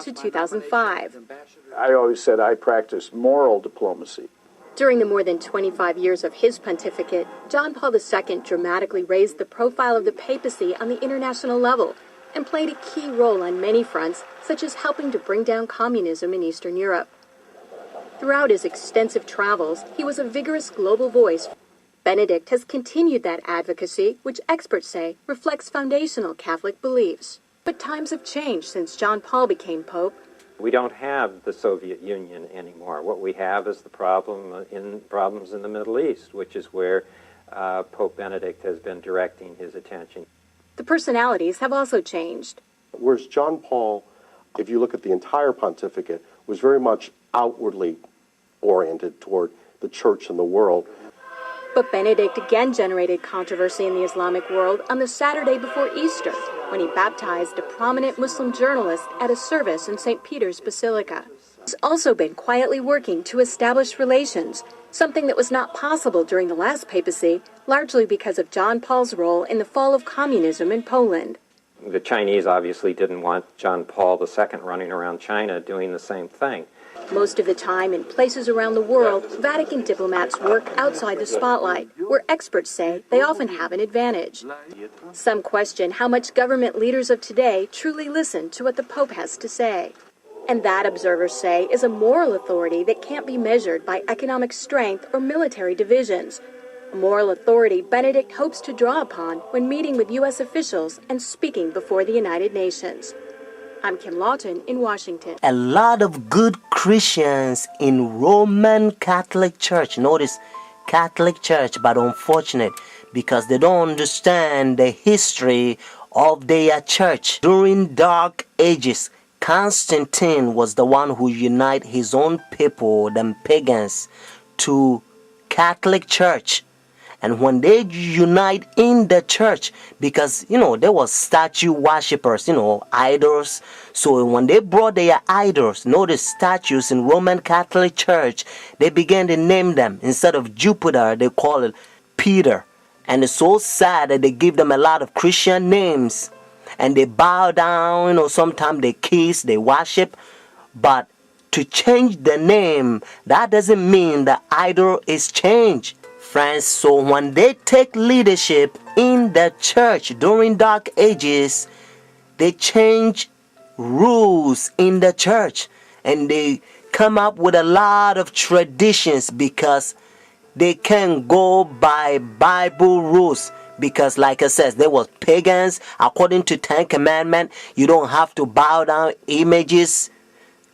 to 2005. I always said I practice moral diplomacy. During the more than 25 years of his pontificate, John Paul II dramatically raised the profile of the papacy on the international level and played a key role on many fronts, such as helping to bring down communism in Eastern Europe. Throughout his extensive travels, he was a vigorous global voice. Benedict has continued that advocacy, which experts say reflects foundational Catholic beliefs. But times have changed since John Paul became Pope. We don't have the Soviet Union anymore. What we have is the problems in the Middle East, which is where Pope Benedict has been directing his attention. The personalities have also changed. Whereas John Paul, if you look at the entire pontificate, was very much outwardly oriented toward the church and the world. But Benedict again generated controversy in the Islamic world on the Saturday before Easter, when he baptized a prominent Muslim journalist at a service in St. Peter's Basilica. He's also been quietly working to establish relations, something that was not possible during the last papacy, largely because of John Paul's role in the fall of communism in Poland. The Chinese obviously didn't want John Paul II running around China doing the same thing. Most of the time, in places around the world, Vatican diplomats work outside the spotlight, where experts say they often have an advantage. Some question how much government leaders of today truly listen to what the Pope has to say. And that, observers say, is a moral authority that can't be measured by economic strength or military divisions. A moral authority Benedict hopes to draw upon when meeting with U.S. officials and speaking before the United Nations. I'm Kim Lawton in Washington. A lot of good Christians in Roman Catholic Church, notice Catholic Church, but unfortunate because they don't understand the history of their church. During Dark Ages, Constantine was the one who united his own people, them pagans, to Catholic Church. And when they unite in the church, because, there were statue worshippers, idols. So when they brought their idols, notice statues in Roman Catholic Church, they began to name them. Instead of Jupiter, they call it Peter. And it's so sad that they give them a lot of Christian names. And they bow down, sometimes they kiss, they worship. But to change the name, that doesn't mean the idol is changed. Friends, so when they take leadership in the church during Dark Ages, they change rules in the church and they come up with a lot of traditions because they can't go by Bible rules. Because like I said, there was pagans. According to Ten Commandments, you don't have to bow down images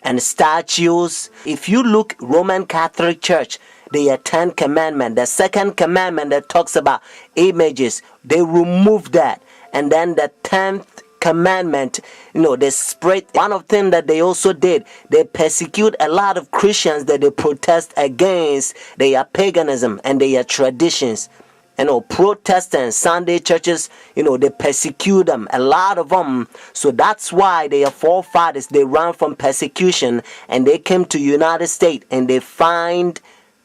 and statues. If you look Roman Catholic Church, the 10 commandment, the second commandment that talks about images, they removed that. And then the 10th commandment, they spread. One of them that they also did, they persecute a lot of Christians that they protest against their paganism and their traditions. Protestants, Sunday churches, they persecute them, a lot of them. So that's why their forefathers, they ran from persecution and they came to United States and they find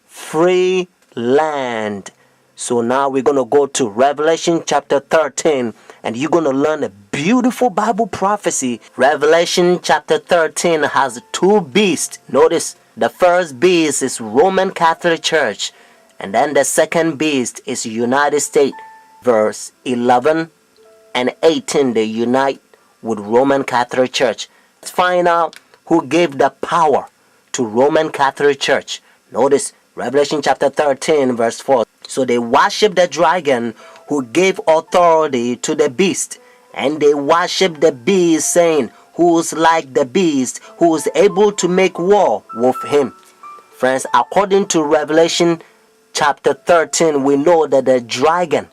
free land. So now we're going to go to Revelation chapter 13 and you're going to learn a beautiful Bible prophecy. Revelation chapter 13 has two beasts. Notice the first beast is Roman Catholic Church and then the second beast is United States. Verse 11 and 18 they unite with Roman Catholic Church. Let's find out who gave the power to Roman Catholic Church. Notice Revelation chapter 13 verse 4. So they worship the dragon who gave authority to the beast. And they worship the beast saying, who's like the beast, who is able to make war with him. Friends, according to Revelation chapter 13, we know that the dragon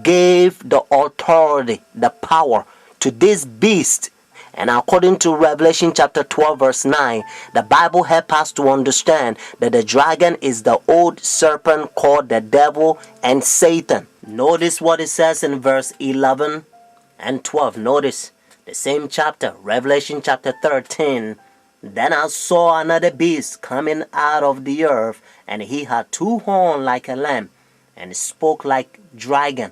gave the authority, the power to this beast. And according to Revelation chapter 12 verse 9, the Bible helps us to understand that the dragon is the old serpent called the devil and Satan. Notice what it says in verse 11 and 12. Notice the same chapter, Revelation chapter 13. Then I saw another beast coming out of the earth, and he had two horns like a lamb, and spoke like dragon.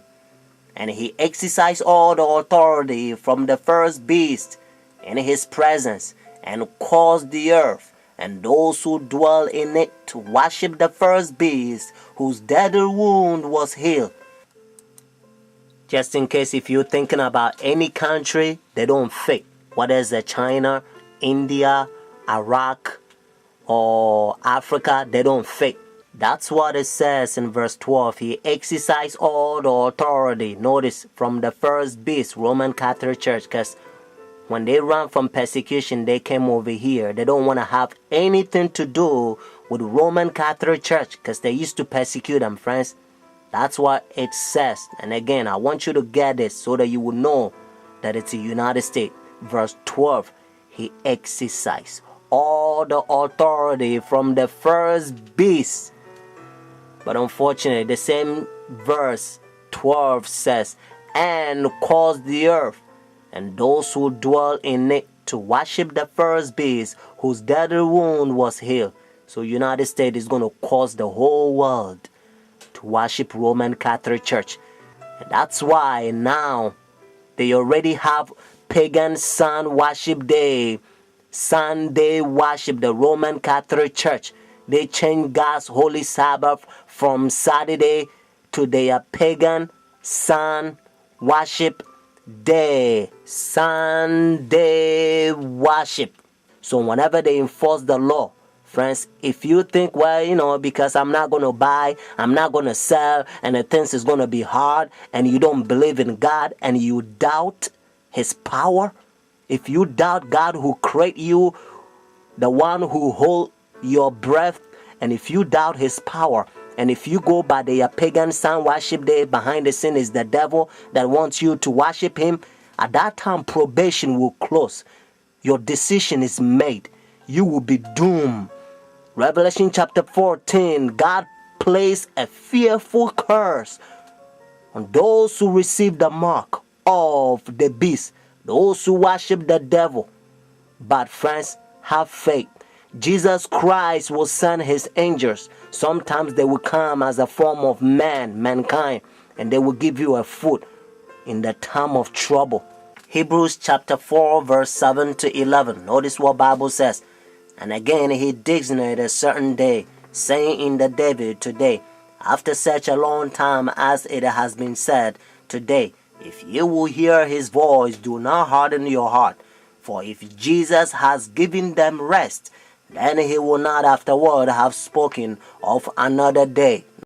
And he exercised all the authority from the first beast in his presence, and caused the earth and those who dwell in it to worship the first beast whose deadly wound was healed. Just in case if you're thinking about any country, they don't fit. Whether it's China, India, Iraq, or Africa, they don't fit. That's what it says in verse 12. He exercised all the authority, notice, from the first beast, Roman Catholic Church, because when they ran from persecution, they came over here. They don't want to have anything to do with Roman Catholic Church because they used to persecute them, friends. That's what it says. And again, I want you to get this so that you will know that it's the United States. Verse 12, he exercised all the authority from the first beast. But unfortunately, the same verse 12 says, and caused the earth and those who dwell in it to worship the first beast whose deadly wound was healed. So United States is going to cause the whole world to worship Roman Catholic Church. And that's why now they already have pagan sun worship day, Sunday worship, the Roman Catholic Church. They changed God's holy Sabbath from Saturday to their pagan sun worship day, Sunday worship. So whenever they enforce the law, friends, if you think, well, because I'm not going to buy, I'm not going to sell, and the things is going to be hard, and you don't believe in God, and you doubt his power, if you doubt God who created you, the one who hold your breath, and if you doubt his power, and if you go by the pagan sun worship day, behind the scene is the devil that wants you to worship him, at that time probation will close. Your decision is made. You will be doomed. Revelation chapter 14, God placed a fearful curse on those who receive the mark of the beast, those who worship the devil. But friends, have faith. Jesus Christ will send his angels. Sometimes they will come as a form of mankind, and they will give you a food in the time of trouble. Hebrews chapter 4 verse 7 to 11. Notice what Bible says. And again he designated a certain day, saying in the David today, after such a long time as it has been said, today, if you will hear his voice, do not harden your heart. For if Jesus has given them rest, then he will not afterward have spoken of another day.